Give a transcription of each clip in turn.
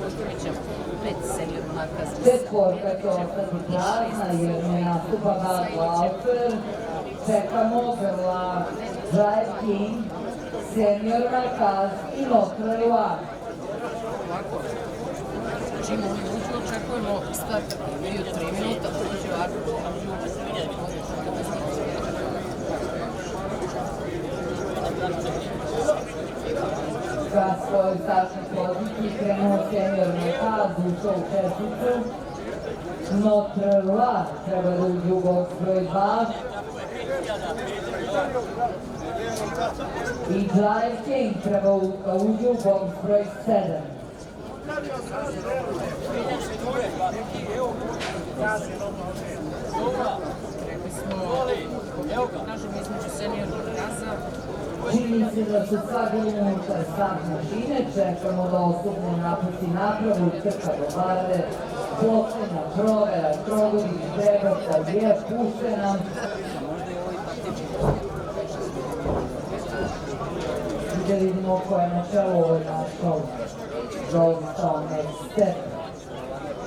Boškovića, 5 senior markaza. Četvorka će ostati prazna jer ne nastupa Darko Alper. Čekamo Grla, Drive King, senior markaz i Notre Loire. Čim oni uđu, očekujemo start koji od 3 minuta, uđu Arko. Ka svoj startnoj poziciji krenuo senior markaz, ušao u česticu. Notre Loire treba da uđe u boks broj 2. I Drive King treba da uđe u boks broj 7. Rekli smo, kažem, između senior markaza. Čini se da su svaki unutar start mašine, čekamo da osobno napusti napravu, trka do barve, posljedna provera, Trogodić, Debata, je puštena. Da vidimo ko je na čelu ovoj Marshall. Dostao next step.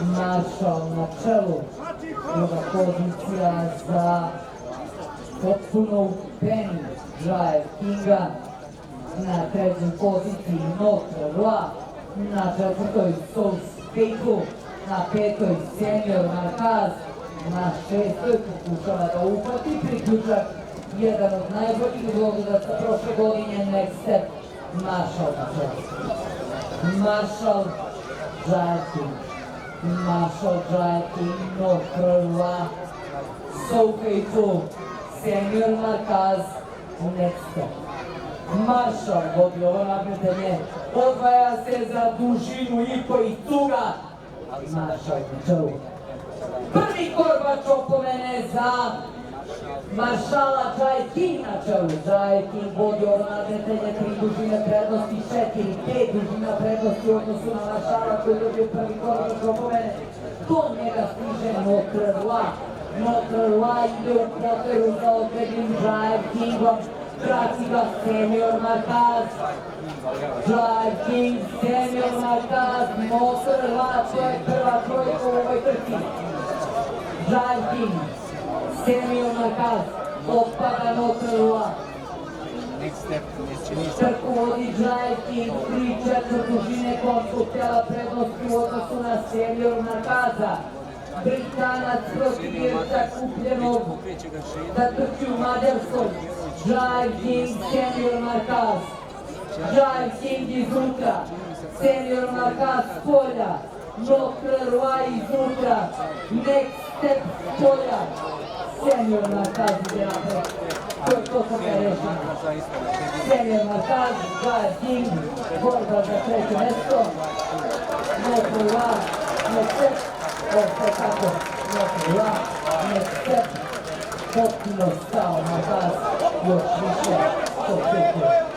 Marshall na čelu. Druga pozicija za potpuno Penny Drive Kinga. Na trećoj poziciji Notre Loire. Na četvrtoj Soul Skate'u. Na petoj senior markaz. Na šestoj pokušava da uhvati priključak. Jedan od najboljih vlogodaca prošle godine, Next Step, Marshall na čelu. Marshall, Drive King. Marshall, Drive King, Notre Loire. Soul Skate'u, senior markaz, Next Step. Marshall vodi ovo napredanje, odvaja se za dužinu i po i cuga. Marshall na čelu. Prvi korbač opomene za Maršala Drive King na čelu. Drive King vodi ovo nadmetanje, 3 dužine prednosti, 4, 5 dužina prednosti u odnosu na Maršala koji dobio prvi korbač opomene. Do njega stiže Notre Loire. Notre Loire ide u poteru za odrednim Drive Kingom. Prati ga senior markaz. Drive King, senior markaz, Notre Loire, to je prva trojka u ovoj trci. Drive King, senior markaz, otpada Notre Loire. Trku vodi Drive King, 3/4 dužine konskog tela prednosti u odnosu na senior markaza. Britanac protiv Irca kupljenog da trči u Mađarskoj. Drive King, senior markaz. Drive King iznutra, senior markaz s polja. Notre Loire iznutra, Next Step s polja. Senior markaz ide napred. To je to sam je rešeno. Senior markaz, Drive King, borba za treće mesto. Notre Loire, Next Step, ostaje tako. Notre Loire, Next Step, potpuno stao markaz, još više, to pete.